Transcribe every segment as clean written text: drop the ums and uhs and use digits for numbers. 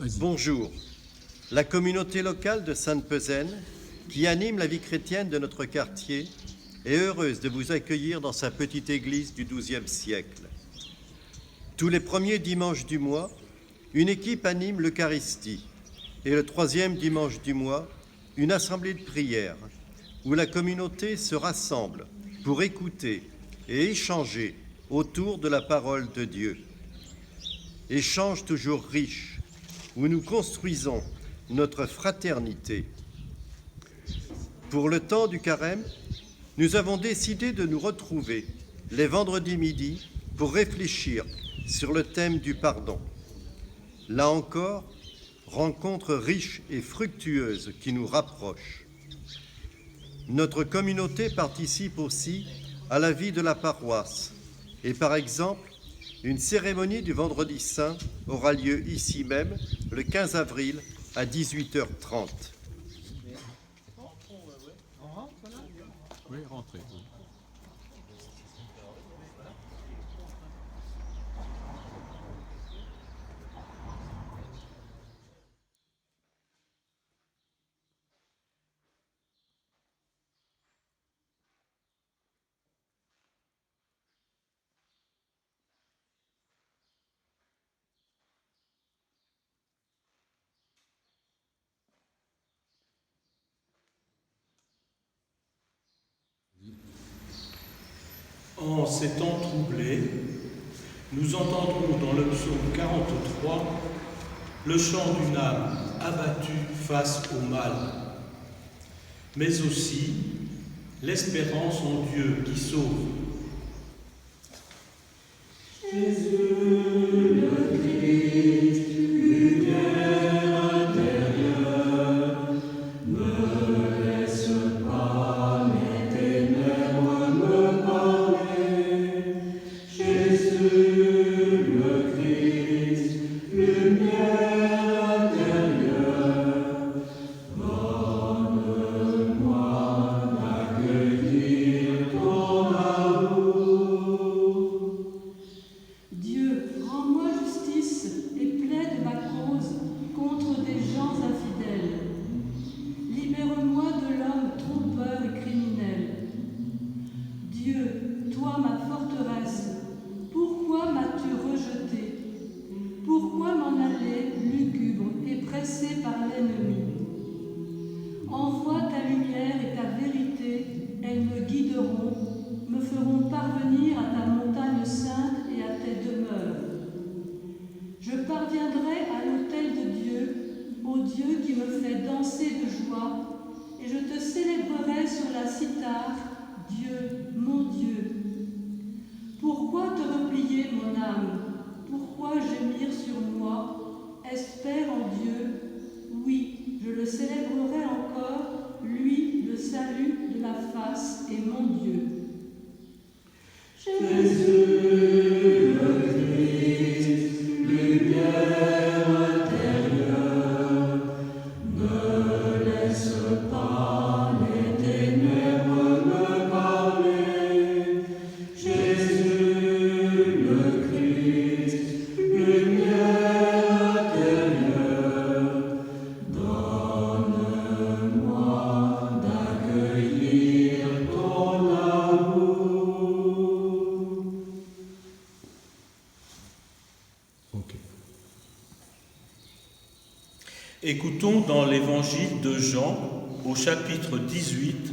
Bonjour. La communauté locale de Sainte-Pezaine, qui anime la vie chrétienne de notre quartier, est heureuse de vous accueillir dans sa petite église du XIIe siècle. Tous les premiers dimanches du mois, une équipe anime l'Eucharistie et le troisième dimanche du mois, une assemblée de prière où la communauté se rassemble pour écouter et échanger autour de la parole de Dieu. Échange toujours riche où nous construisons notre fraternité. Pour le temps du carême, nous avons décidé de nous retrouver les vendredis midi pour réfléchir sur le thème du pardon. Là encore, rencontre riche et fructueuse qui nous rapproche. Notre communauté participe aussi à la vie de la paroisse et par exemple, une cérémonie du Vendredi Saint aura lieu ici même le 15 avril à 18h30. Oui, rentrez. En ces temps troublés, nous entendrons dans le psaume 43 le chant d'une âme abattue face au mal, mais aussi l'espérance en Dieu qui sauve. Jésus, le Christ, lumière intérieure, ne laisse pas les ténèbres me parler. Jésus, le Christ, lumière intérieure, donne-moi d'accueillir ton amour. Dieu, rends-moi justice et plaide ma cause contre des gens infidèles. Libère-moi de l'homme trompeur et criminel. Dieu, toi ma forteresse, pourquoi m'as-tu rejeté? Pourquoi m'en aller lugubre et pressé par l'ennemi? Envoie ta lumière et ta vérité, elles me guideront, me feront parvenir à ta montagne sainte et à tes demeures. Je parviendrai à l'autel de Dieu, au Dieu qui me fait danser de joie, et je te célébrerai sur la cithare, Dieu, mon Dieu. Pourquoi te replier, mon âme? Pourquoi gémir sur moi? Espère en Dieu. Oui, je le célébrerai encore, lui, le salut de ma face et mon Dieu. Jésus, le Christ, lumière intérieure, ne laisse pas les ténèbres me parler. Jésus, le Christ, lumière intérieure, donne-moi d'accueillir ton amour. Ok. Écoutons dans l'évangile de Jean, au chapitre 18,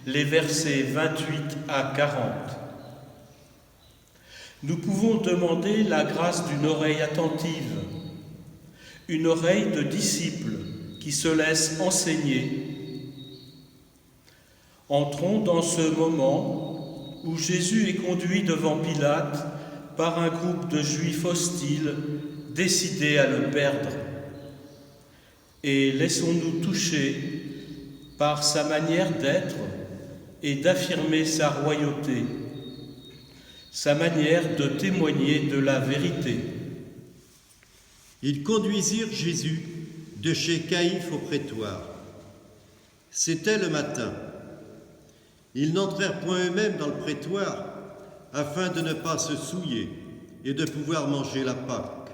les versets 28 à 40. Nous pouvons demander la grâce d'une oreille attentive, une oreille de disciple qui se laisse enseigner. Entrons dans ce moment où Jésus est conduit devant Pilate par un groupe de Juifs hostiles décidés à le perdre. Et laissons-nous toucher par sa manière d'être et d'affirmer sa royauté, sa manière de témoigner de la vérité. Ils conduisirent Jésus de chez Caïphe au prétoire. C'était le matin. Ils n'entrèrent point eux-mêmes dans le prétoire afin de ne pas se souiller et de pouvoir manger la Pâque.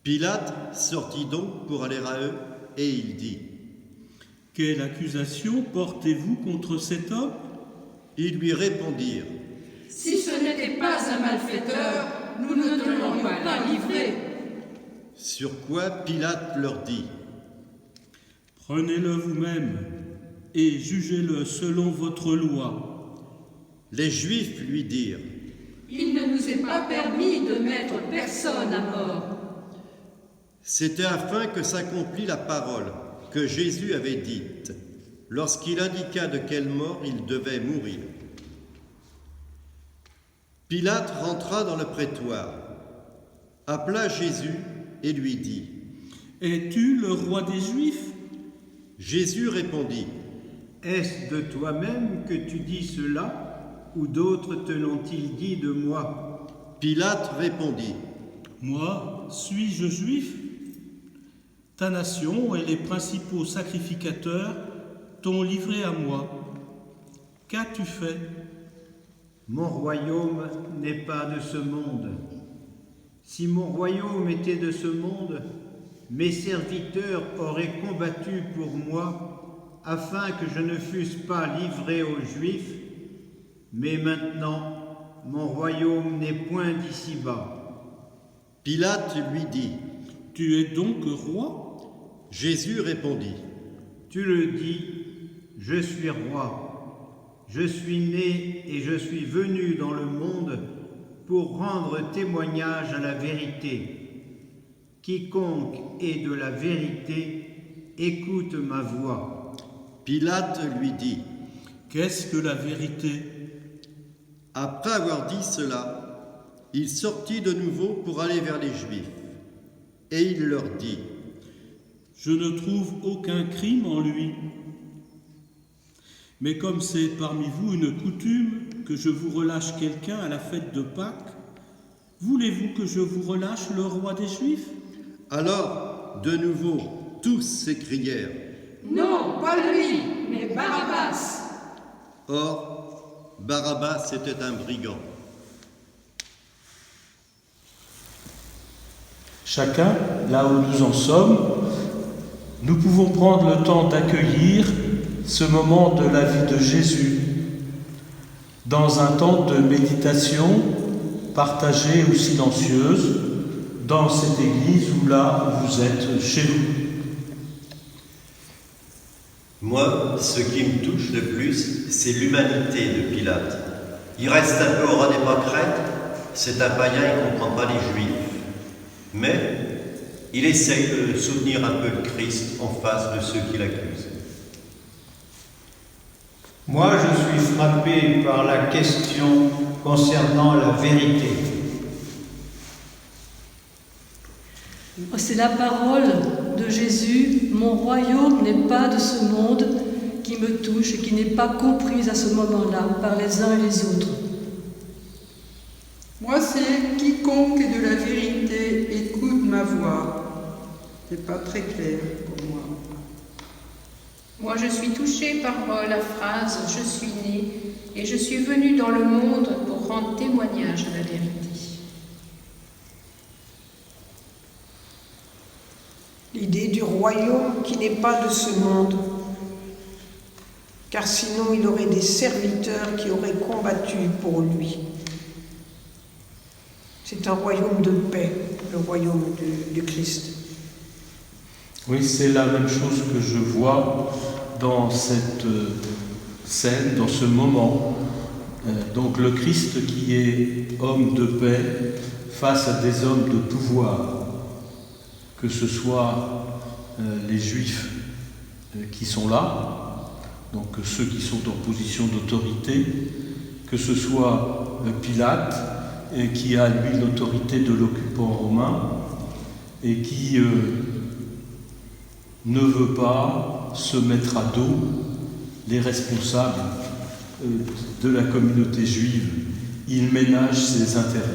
Pilate sortit donc pour aller à eux, et il dit, « Quelle accusation portez-vous contre cet homme » Ils lui répondirent, « Si ce n'était pas un malfaiteur, nous ne te l'aurions pas livré. » Sur quoi Pilate leur dit, « Prenez-le vous-même et jugez-le selon votre loi. » Les Juifs lui dirent, « Il ne nous est pas permis de mettre personne à mort. » C'était afin que s'accomplît la parole que Jésus avait dite, lorsqu'il indiqua de quelle mort il devait mourir. Pilate rentra dans le prétoire, appela Jésus et lui dit, « Es-tu le roi des Juifs » Jésus répondit, « Est-ce de toi-même que tu dis cela, ou d'autres te l'ont-ils dit de moi ?» Pilate répondit, « Moi, suis-je juif ? Ta nation et les principaux sacrificateurs t'ont livré à moi. Qu'as-tu fait ? Mon royaume n'est pas de ce monde. Si mon royaume était de ce monde, mes serviteurs auraient combattu pour moi afin que je ne fusse pas livré aux Juifs, mais maintenant mon royaume n'est point d'ici-bas. » Pilate lui dit, « Tu es donc roi ?» Jésus répondit, « Tu le dis, je suis roi. Je suis né et je suis venu dans le monde pour rendre témoignage à la vérité. Quiconque est de la vérité, écoute ma voix. » Pilate lui dit, « Qu'est-ce que la vérité ?» Après avoir dit cela, il sortit de nouveau pour aller vers les Juifs, et il leur dit, « Je ne trouve aucun crime en lui. Mais comme c'est parmi vous une coutume que je vous relâche quelqu'un à la fête de Pâques, voulez-vous que je vous relâche le roi des Juifs ?» Alors, de nouveau, tous s'écrièrent, « Non, pas lui, mais Barabbas !» Or, Barabbas était un brigand. Chacun, là où nous en sommes, nous pouvons prendre le temps d'accueillir ce moment de la vie de Jésus dans un temps de méditation partagée ou silencieuse dans cette église ou là où vous êtes chez vous. Moi, ce qui me touche le plus, c'est l'humanité de Pilate. Il reste un peu au ras des pâquerettes, c'est un païen, il ne comprend pas les Juifs. Mais il essaye de soutenir un peu le Christ en face de ceux qui l'accusent. Moi, je suis frappé par la question concernant la vérité. C'est la parole de Jésus, mon royaume n'est pas de ce monde, qui me touche et qui n'est pas comprise à ce moment-là par les uns et les autres. Moi, c'est quiconque est de la vérité écoute ma voix. C'est pas très clair pour moi. Moi, je suis touchée par la phrase « Je suis né et je suis venu dans le monde pour rendre témoignage à la vérité ». L'idée du royaume qui n'est pas de ce monde, car sinon il aurait des serviteurs qui auraient combattu pour lui. C'est un royaume de paix, le royaume du Christ. Oui, c'est la même chose que je vois dans cette scène, dans ce moment. Donc le Christ qui est homme de paix face à des hommes de pouvoir, que ce soit les Juifs qui sont là, donc ceux qui sont en position d'autorité, que ce soit Pilate, qui a lui l'autorité de l'occupant romain et qui ne veut pas se mettre à dos les responsables de la communauté juive. Il ménage ses intérêts.